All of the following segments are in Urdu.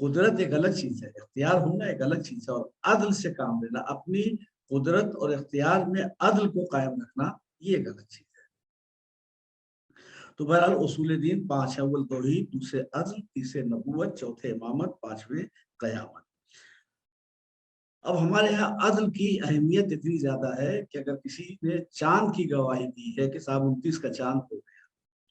قدرت ایک الگ چیز ہے، اختیار ہونا ایک الگ چیز ہے، اور عدل سے کام لینا، اپنی قدرت اور اختیار میں عدل کو قائم رکھنا، یہ ایک الگ چیز ہے۔ تو بہرحال اصول دین 5 ہے، اول توحید، دوسرے عدل، تیسرے نبوت، چوتھے امامت، پانچویں قیامت۔ اب ہمارے یہاں عدل کی اہمیت اتنی زیادہ ہے کہ اگر کسی نے چاند کی گواہی دی ہے کہ صاحب 29 کا چاند ہو گیا،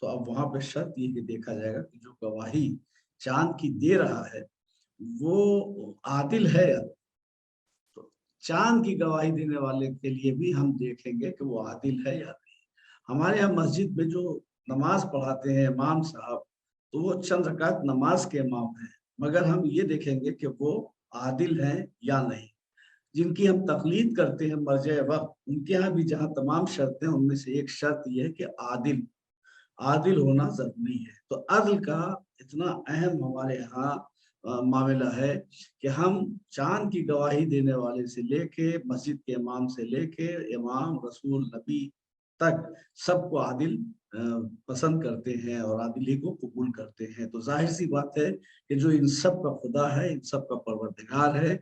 تو اب وہاں پہ شرط یہ کہ دیکھا جائے گا کہ جو گواہی چاند کی دے رہا ہے وہ عادل ہے یا نہیں۔ تو چاند کی گواہی دینے والے کے لیے بھی ہم دیکھیں گے کہ وہ عادل ہے یا نہیں۔ ہمارے یہاں مسجد میں جو نماز پڑھاتے ہیں امام صاحب، تو وہ چند رکعت نماز کے امام ہیں، مگر ہم یہ دیکھیں گے کہ وہ عادل ہیں یا نہیں۔ جن کی ہم تقلید کرتے ہیں مرجع وقت، ان کے ہاں بھی جہاں تمام شرطیں، ان میں سے ایک شرط یہ ہے کہ عادل ہونا ضروری ہے۔ تو عدل کا اتنا اہم ہمارے ہاں معاملہ ہے کہ ہم چاند کی گواہی دینے والے سے لے کے مسجد کے امام سے لے کے امام، رسول، نبی تک سب کو عادل پسند کرتے ہیں اور عادل ہی کو قبول کرتے ہیں۔ تو ظاہر سی بات ہے کہ جو ان سب کا خدا ہے، ان سب کا پروردگار ہے،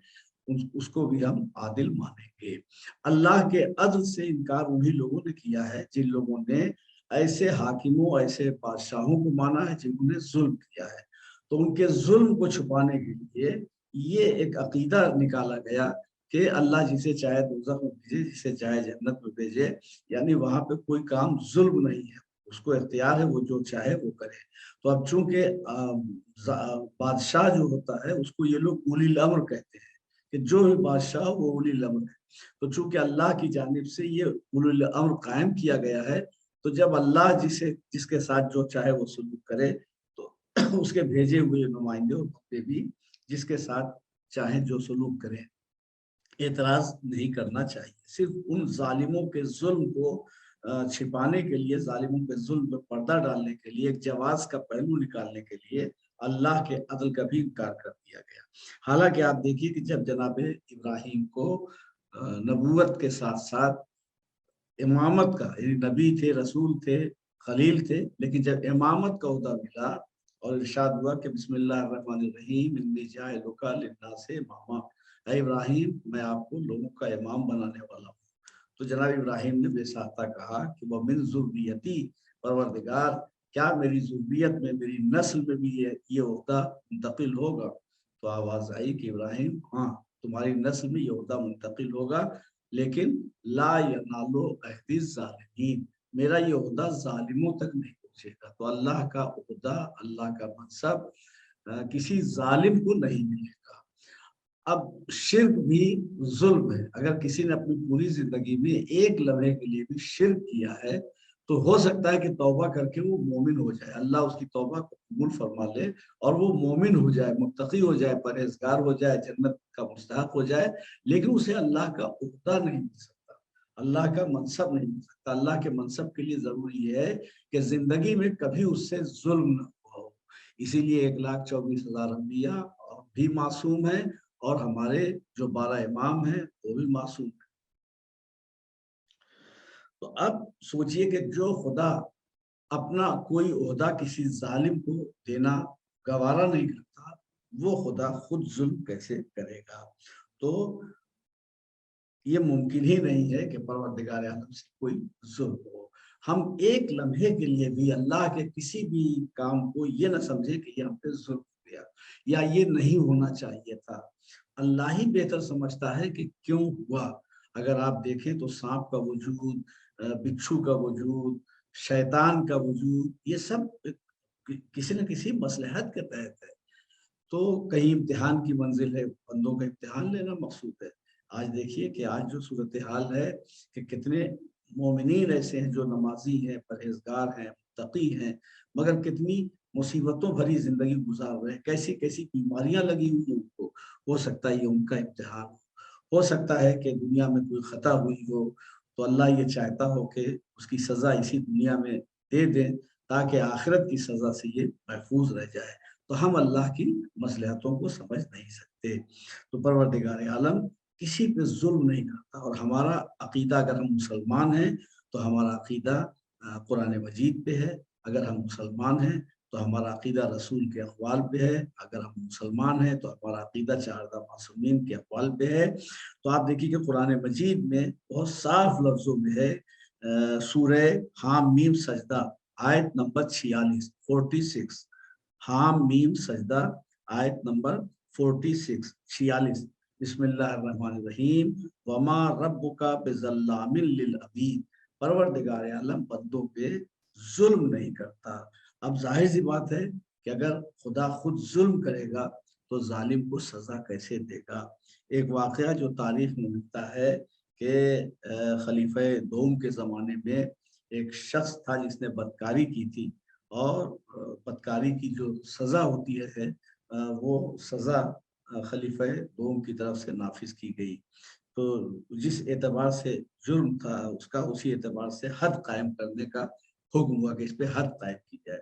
اس کو بھی ہم عادل مانیں گے۔ اللہ کے عدل سے انکار انہی لوگوں نے کیا ہے جن لوگوں نے ایسے حاکموں، ایسے بادشاہوں کو مانا ہے جنہوں نے ظلم کیا ہے۔ تو ان کے ظلم کو چھپانے کے لیے یہ ایک عقیدہ نکالا گیا کہ اللہ جسے چاہے دوزخ میں بھیجے، جسے چاہے جنت میں بھیجے، یعنی وہاں پہ کوئی کام ظلم نہیں ہے، اس کو اختیار ہے، وہ جو چاہے وہ کرے۔ تو اب چونکہ بادشاہ جو ہوتا ہے اس کو یہ لوگ اولی الامر کہتے ہیں کہ جو بھی بادشاہ وہ اولی الامر ہے۔ تو چونکہ اللہ کی جانب سے یہ اولی الامر قائم کیا گیا ہے، تو جب اللہ جس کے ساتھ جو چاہے وہ سلوک کرے، تو اس کے بھیجے ہوئے نمائندے اور بندے بھی جس کے ساتھ چاہیں جو سلوک کریں، اعتراض نہیں کرنا چاہیے۔ صرف ان ظالموں کے ظلم کو چھپانے کے لیے، ظالموں کے ظلم پہ پردہ ڈالنے کے لیے، ایک جواز کا پہلو نکالنے کے لیے اللہ کے عدل کا بھی انکار کر دیا گیا۔ حالانکہ آپ دیکھیے کہ جب جناب ابراہیم کو نبوت کے ساتھ ساتھ امامت کا، یعنی نبی تھے، رسول تھے، خلیل تھے، لیکن جب امامت کا عہدہ ملا اور ارشاد ہوا کہ بسم اللہ الرحمن الرحیم انی جاعلک للناس اماما، اے ابراہیم میں آپ کو لوگوں کا امام بنانے والا ہوں، تو جناب ابراہیم نے بے ساختہ کہا کہ ومن ذریتی، پروردگار کیا میری ذریت میں، میری نسل میں بھی یہ عہدہ منتقل ہوگا؟ تو آواز آئی کہ ابراہیم ہاں تمہاری نسل میں یہ عہدہ منتقل ہوگا، لیکن لا ینالو عہد الظالمین، میرا یہ عہدہ ظالموں تک نہیں پہنچے گا۔ تو اللہ کا عہدہ، اللہ کا منصب کسی ظالم کو نہیں ملے گا۔ اب شرک بھی ظلم ہے، اگر کسی نے اپنی پوری زندگی میں ایک لمحے کے لیے بھی شرک کیا ہے تو ہو سکتا ہے کہ توبہ کر کے وہ مومن ہو جائے، اللہ اس کی توبہ کو قبول فرما لے اور وہ مومن ہو جائے، متقی ہو جائے، پرہیزگار ہو جائے، جنت کا مستحق ہو جائے، لیکن اسے اللہ کا عہدہ نہیں مل سکتا، اللہ کا منصب نہیں مل سکتا۔ اللہ کے منصب کے لیے ضروری ہے کہ زندگی میں کبھی اس سے ظلم نہ ہو۔ اسی لیے 1,24,000 انبیاء بھی معصوم ہیں، اور ہمارے جو 12 امام ہیں وہ بھی معصوم ہیں۔ تو اب سوچئے کہ جو خدا اپنا کوئی عہدہ کسی ظالم کو دینا گوارا نہیں کرتا، وہ خدا خود ظلم کیسے کرے گا؟ تو یہ ممکن ہی نہیں ہے کہ پروردگار عالم سے کوئی ظلم ہو۔ ہم ایک لمحے کے لیے بھی اللہ کے کسی بھی کام کو یہ نہ سمجھے کہ یہاں پہ ظلم ہو گیا یا یہ نہیں ہونا چاہیے تھا۔ اللہ ہی بہتر سمجھتا ہے کہ کیوں ہوا۔ اگر آپ دیکھیں تو سانپ کا وجود، بچھو کا وجود، شیطان کا وجود، یہ سب کسی نہ کسی مصلحت کے تحت ہے۔ تو کہیں امتحان کی منزل ہے، بندوں کا امتحان لینا مقصود ہے۔ آج دیکھیے کہ آج جو صورتحال ہے کہ کتنے مومنین ایسے ہیں جو نمازی ہیں، پرہیزگار ہیں، متقی ہیں، مگر کتنی مصیبتوں بھری زندگی گزار رہے ہیں، کیسی کیسی بیماریاں لگی ہوئی ہیں ان کو۔ ہو سکتا ہے یہ ان کا امتحان ہو سکتا ہے کہ دنیا میں کوئی خطا ہوئی ہو تو اللہ یہ چاہتا ہو کہ اس کی سزا اسی دنیا میں دے دیں تاکہ آخرت کی سزا سے یہ محفوظ رہ جائے۔ تو ہم اللہ کی مصلحتوں کو سمجھ نہیں سکتے۔ تو پروردگار عالم کسی پہ ظلم نہیں کرتا، اور ہمارا عقیدہ، اگر ہم مسلمان ہیں تو ہمارا عقیدہ قرآن مجید پہ ہے، اگر ہم مسلمان ہیں تو ہمارا عقیدہ رسول کے اقوال پہ ہے. اگر ہم مسلمان ہیں تو ہمارا عقیدہ چاردہ معصومین کے اقوال پہ ہے. تو آپ دیکھیے کہ قرآن مجید میں بہت صاف لفظوں میں ہے. سورہ حام میم سجدہ آیت نمبر 46 حام میم سجدہ آیت نمبر 46 بسم اللہ الرحمن الرحیم وما ربک بظلام للعبید. پروردگار عالم بندوں پہ ظلم نہیں کرتا. اب ظاہر سی بات ہے کہ اگر خدا خود ظلم کرے گا تو ظالم کو سزا کیسے دے گا. ایک واقعہ جو تاریخ میں ملتا ہے کہ خلیفہ دوم کے زمانے میں ایک شخص تھا جس نے بدکاری کی تھی، اور بدکاری کی جو سزا ہوتی ہے وہ سزا خلیفہ دوم کی طرف سے نافذ کی گئی. تو جس اعتبار سے جرم تھا اس کا، اسی اعتبار سے حد قائم کرنے کا حکم ہوا کہ اس پہ حد قائم کی جائے.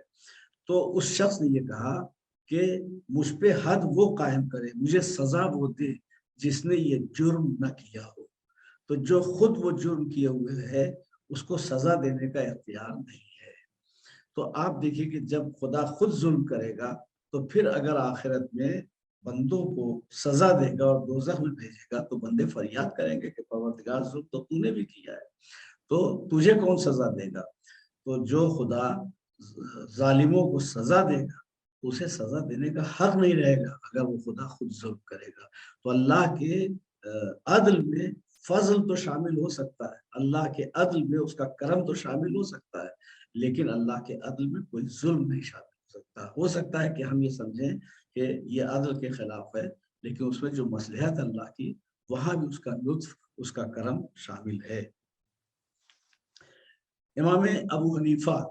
تو اس شخص نے یہ کہا کہ مجھ پہ حد وہ قائم کرے، مجھے سزا وہ دے جس نے یہ جرم نہ کیا ہو. تو جو خود وہ جرم کیے ہوئے ہے اس کو سزا دینے کا اختیار نہیں ہے. تو آپ دیکھیے کہ جب خدا خود ظلم کرے گا تو پھر اگر آخرت میں بندوں کو سزا دے گا اور دوزخ میں بھیجے گا تو بندے فریاد کریں گے کہ پروردگار ظلم تو تو نے بھی کیا ہے، تو تجھے کون سزا دے گا. تو جو خدا ظالموں کو سزا دے گا اسے سزا دینے کا حق نہیں رہے گا اگر وہ خدا خود ظلم کرے گا. تو اللہ کے عدل میں فضل تو شامل ہو سکتا ہے، اللہ کے عدل میں اس کا کرم تو شامل ہو سکتا ہے، لیکن اللہ کے عدل میں کوئی ظلم نہیں شامل ہو سکتا. ہو سکتا ہے کہ ہم یہ سمجھیں کہ یہ عدل کے خلاف ہے، لیکن اس میں جو مصلحت اللہ کی وہاں بھی اس کا لطف، اس کا کرم شامل ہے. امام ابو حنیفہ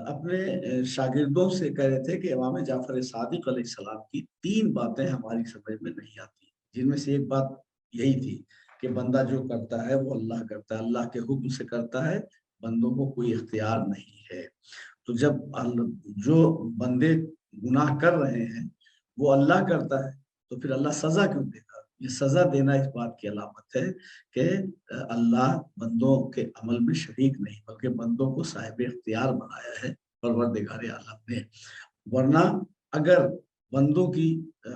اپنے شاگردوں سے کہہ رہے تھے کہ امام جعفر صادق علیہ السلام کی 3 باتیں ہماری سمجھ میں نہیں آتی، جن میں سے ایک بات یہی تھی کہ بندہ جو کرتا ہے وہ اللہ کرتا ہے، اللہ کے حکم سے کرتا ہے، بندوں کو کوئی اختیار نہیں ہے. تو جب جو بندے گناہ کر رہے ہیں وہ اللہ کرتا ہے تو پھر اللہ سزا کیوں دے گا. یہ سزا دینا اس بات کی علامت ہے کہ اللہ بندوں کے عمل میں شریک نہیں بلکہ بندوں کو صاحب اختیار بنایا ہے پروردگار عالم نے. ورنہ اگر بندوں کی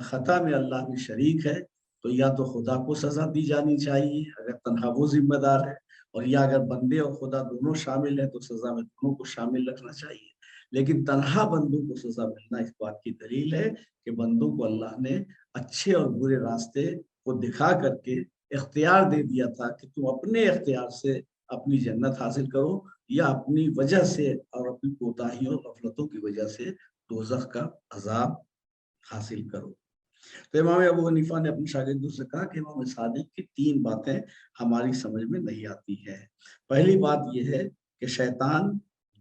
خطا میں اللہ بھی شریک ہے تو یا تو خدا کو سزا دی جانی چاہیے اگر تنہا وہ ذمہ دار ہے، اور یا اگر بندے اور خدا دونوں شامل ہیں تو سزا میں دونوں کو شامل رکھنا چاہیے. لیکن تنہا بندوں کو سزا ملنا اس بات کی دلیل ہے کہ بندوں کو اللہ نے اچھے اور برے راستے کو دکھا کر کے اختیار دے دیا تھا کہ تم اپنے اختیار سے اپنی جنت حاصل کرو یا اپنی وجہ سے اور اپنی کوتاہیوں اور غفلتوں کی وجہ سے دوزخ کا عذاب حاصل کرو. تو امام ابو حنیفہ نے اپنے شاگردوں سے کہا کہ امام صادق کی 3 باتیں ہماری سمجھ میں نہیں آتی ہیں. پہلی بات یہ ہے کہ شیطان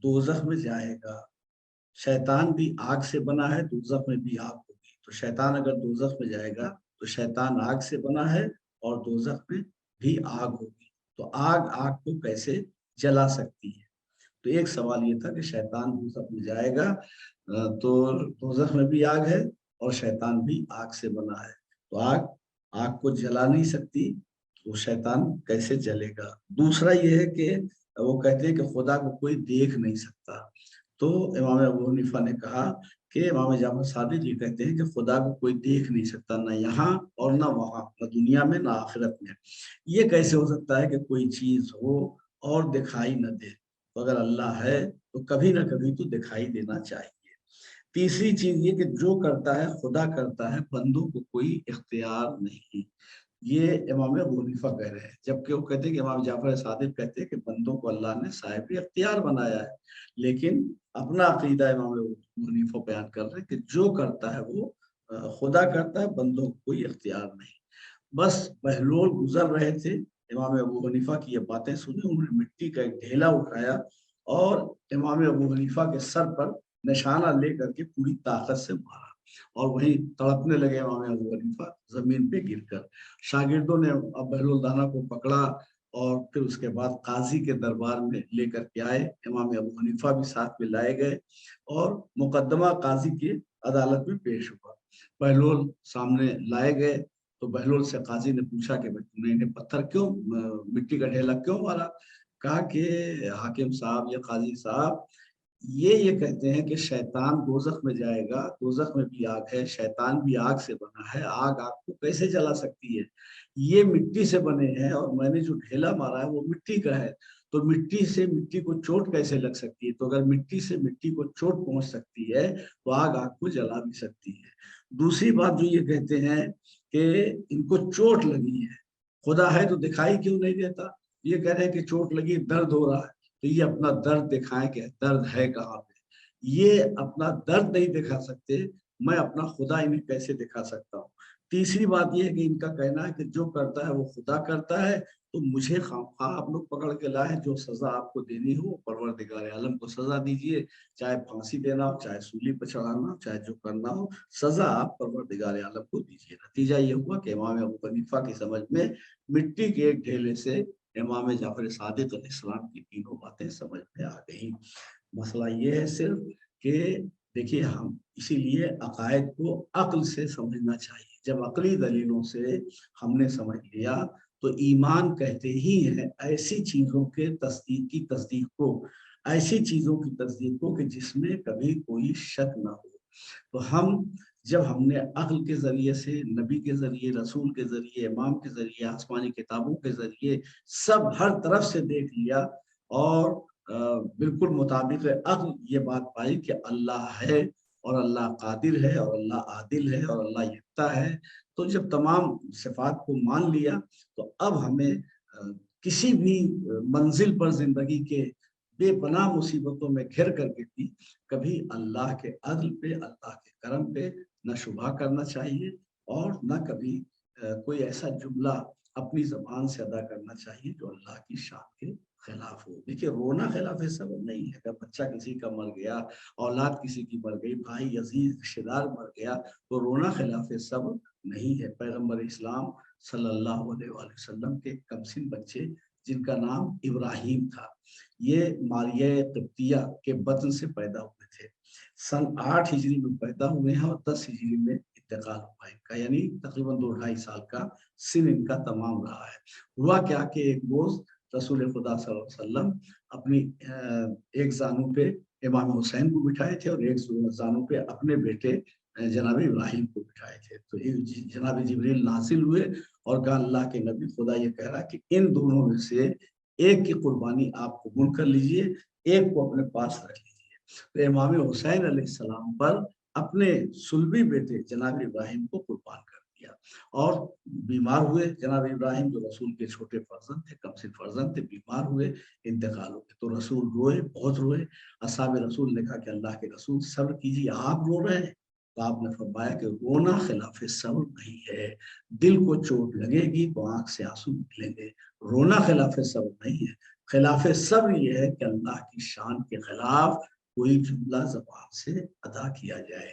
دوزخ میں جائے گا. شیطان بھی آگ سے بنا ہے، دوزخ میں بھی آگ ہوگی. تو شیطان اگر دوزخ میں جائے گا تو شیطان آگ سے بنا ہے اور دوزخ میں بھی آگ ہوگی. تو آگ کو کیسے جلا سکتی ہے. تو ایک سوال یہ تھا کہ شیطان دوزخ میں جائے گا تو دوزخ میں بھی آگ ہے اور شیطان بھی آگ سے بنا ہے، تو آگ کو جلا نہیں سکتی، تو شیطان کیسے جلے گا. دوسرا یہ ہے کہ وہ کہتے ہیں کہ خدا کو کوئی دیکھ نہیں سکتا. تو امام ابو حنیفہ نے کہا کہ امام جعفر صادق یہ کہتے ہیں کہ خدا کو کوئی دیکھ نہیں سکتا، نہ یہاں اور نہ وہاں، نہ دنیا میں نہ آخرت میں. یہ کیسے ہو سکتا ہے کہ کوئی چیز ہو اور دکھائی نہ دے. تو اگر اللہ ہے تو کبھی نہ کبھی تو دکھائی دینا چاہیے. تیسری چیز یہ کہ جو کرتا ہے خدا کرتا ہے، بندوں کو کوئی اختیار نہیں. یہ امام ابو حنیفہ کہہ رہے ہیں، جبکہ وہ کہتے ہیں کہ امام جعفر صادق کہتے ہیں کہ بندوں کو اللہ نے صاحب اختیار بنایا ہے. لیکن اپنا عقیدہ امام ابو حنیفہ بیان کر رہے ہیں کہ جو کرتا ہے وہ خدا کرتا ہے، بندوں کو کوئی اختیار نہیں. بس بہلول گزر رہے تھے، امام ابو حنیفہ کی یہ باتیں سنی، انہوں نے مٹی کا ایک ڈھیلا اٹھایا اور امام ابو حنیفہ کے سر پر نشانہ لے کر کے پوری طاقت سے مارا اور وہیں تڑپنے لگے امام ابو حنیفہ زمین پہ گر کر. شاگردوں نے اب بہلول دانا کو پکڑا اور پھر اس کے بعد قاضی کے دربار میں لے کر کے آئے. امام ابو حنیفہ بھی ساتھ میں لائے گئے اور مقدمہ قاضی کی عدالت میں پیش ہوا. بہلول سامنے لائے گئے تو بہلول سے قاضی نے پوچھا کہ تم نے انہیں پتھر کیوں، مٹی کا ڈھیلا کیوں مارا. کہا کہ حاکم صاحب یا قاضی صاحب یہ کہتے ہیں کہ شیطان دوزخ میں جائے گا، دوزخ میں بھی آگ ہے، شیطان بھی آگ سے بنا ہے، آگ کو کیسے جلا سکتی ہے؟ یہ مٹی سے بنے ہیں اور میں نے جو ڈھیلا مارا ہے وہ مٹی کا ہے، تو مٹی سے مٹی کو چوٹ کیسے لگ سکتی ہے؟ تو اگر مٹی سے مٹی کو چوٹ پہنچ سکتی ہے تو آگ کو جلا بھی سکتی ہے۔ دوسری بات جو یہ کہتے ہیں کہ ان کو چوٹ لگی ہے، خدا ہے تو دکھائی کیوں نہیں دیتا؟ یہ کہہ رہے ہیں کہ چوٹ لگی، درد ہو رہا ہے، تو یہ اپنا درد دکھائیں کہ درد ہے کہاں پہ۔ یہ اپنا درد نہیں دکھا سکتے، میں اپنا خدا انہیں کیسے دکھا سکتا ہوں؟ تیسری بات یہ ہے کہ ان کا کہنا ہے کہ جو کرتا ہے وہ خدا کرتا ہے، تو مجھے خواہ آپ لوگ پکڑ کے لائیں، جو سزا آپ کو دینی ہو پروردگار عالم کو سزا دیجئے، چاہے پھانسی دینا ہو، چاہے سولی پہ چڑھانا ہو، چاہے جو کرنا ہو، سزا آپ پروردگار عالم کو دیجئے۔ نتیجہ یہ ہوا کہ امام ابو حنیفہ کی سمجھ میں مٹی کے ایک ڈھیلے سے امام جعفر صادق علیہ السلام کی تینوں باتیں سمجھ میں آ گئی۔ مسئلہ یہ ہے صرف کہ دیکھیے، ہم اسی لیے عقائد کو عقل سے سمجھنا چاہیے۔ جب عقلی دلیلوں سے ہم نے سمجھ لیا تو ایمان کہتے ہی ہے ایسی چیزوں کے تصدیق کو، ایسی چیزوں کی تصدیق کو کہ جس میں کبھی کوئی شک نہ ہو۔ تو جب ہم نے عقل کے ذریعے سے، نبی کے ذریعے، رسول کے ذریعے، امام کے ذریعے، آسمانی کتابوں کے ذریعے سب ہر طرف سے دیکھ لیا اور بالکل مطابق عقل یہ بات پائی کہ اللہ ہے اور اللہ قادر ہے اور اللہ عادل ہے اور اللہ یکتا ہے، تو جب تمام صفات کو مان لیا تو اب ہمیں کسی بھی منزل پر زندگی کے بے پناہ مصیبتوں میں گھر کر کے بھی کبھی اللہ کے عدل پہ، اللہ کے کرم پہ نہ شبہ کرنا چاہیے اور نہ کبھی کوئی ایسا جملہ اپنی زبان سے ادا کرنا چاہیے جو اللہ کی شان کے خلاف ہو۔ دیکھیے، رونا خلاف سبب نہیں ہے۔ اگر بچہ کسی کا مر گیا، اولاد کسی کی مر گئی، بھائی عزیز رشتے دار مر گیا، تو رونا خلاف سبب نہیں ہے۔ پیغمبر اسلام صلی اللہ علیہ وآلہ وسلم کے کمسن بچے جن کا نام ابراہیم تھا، یہ ماریہ قبطیہ کے بطن سے پیدا ہوئے تھے۔ سن 8 ہجری میں پیدا ہوئے ہیں اور 10 ہجری میں انتقال ہوا ان کا، یعنی تقریباً 2-2.5 سال کا سن ان کا تمام رہا ہے۔ ہوا کیا کہ ایک روز رسول خدا صلی اللہ علیہ وسلم اپنی ایک زانو پہ امام حسین کو بٹھائے تھے اور ایک زانو پہ اپنے بیٹے جناب ابراہیم کو بٹھائے تھے۔ تو جناب جبریل نازل ہوئے اور کہا، اللہ کے نبی، خدا یہ کہہ رہا کہ ان دونوں میں سے ایک کی قربانی آپ قبول کر لیجئے، ایک کو اپنے پاس رکھ لیجئے۔ تو امام حسین علیہ السلام پر اپنے صلبی بیٹے جناب ابراہیم کو قربان کر دیا اور بیمار ہوئے۔ جناب ابراہیم جو رسول کے چھوٹے فرزند تھے، کمسن فرزند تھے، بیمار ہوئے، انتقال ہو گئے۔ تو رسول روئے، بہت روئے۔ اصحاب رسول نے کہا کہ اللہ کے رسول صبر کیجیے، آپ رو رہے ہیں؟ تو آپ نے فرمایا کہ رونا خلاف صبر نہیں ہے، دل کو چوٹ لگے گی تو آنکھ سے آنسو نکلیں گے، رونا خلاف صبر نہیں ہے۔ خلاف صبر یہ ہے کہ اللہ کی شان کے خلاف کوئی جملہ زبان سے ادا کیا جائے،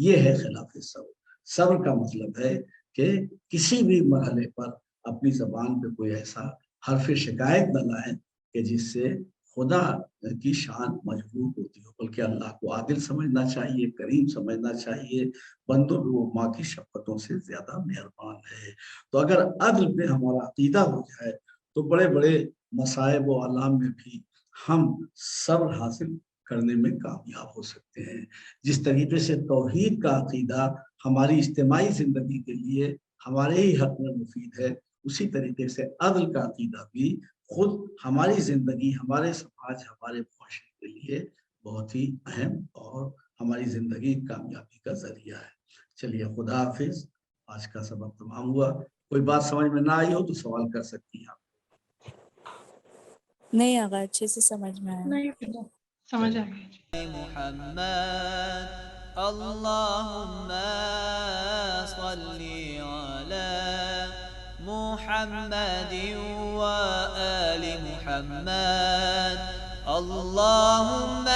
یہ ہے خلاف صبر۔ صبر کا مطلب ہے کہ کسی بھی مرحلے پر اپنی زبان پہ کوئی ایسا حرف شکایت نہ لائیں کہ جس سے خدا کی شان مجبور ہوتی ہو، بلکہ اللہ کو عادل سمجھنا چاہیے، کریم سمجھنا چاہیے، بندوں وہ ماں کی شفقتوں سے زیادہ مہربان ہے۔ تو اگر عدل پہ ہمارا عقیدہ ہو جائے تو بڑے بڑے مصائب و آلام میں بھی ہم صبر حاصل کرنے میں کامیاب ہو سکتے ہیں۔ جس طریقے سے توحید کا عقیدہ ہماری اجتماعی زندگی کے لیے ہمارے ہی حق میں مفید ہے، اسی طریقے سے عدل کا عقیدہ بھی خود ہماری زندگی، ہمارے سماج، ہمارے معاشرے کے لیے بہت ہی اہم اور ہماری زندگی کامیابی کا ذریعہ ہے۔ چلیے، خدا حافظ۔ آج کا سبق تمام ہوا۔ کوئی بات سمجھ میں نہ آئی ہو تو سوال کر سکتی ہیں آپ۔ نہیں آگا، اچھے سے سمجھ میں آیا۔ نہیں سمجھ آ گئی۔ محمد اللہم صلی علی محمد و آل محمد اللہم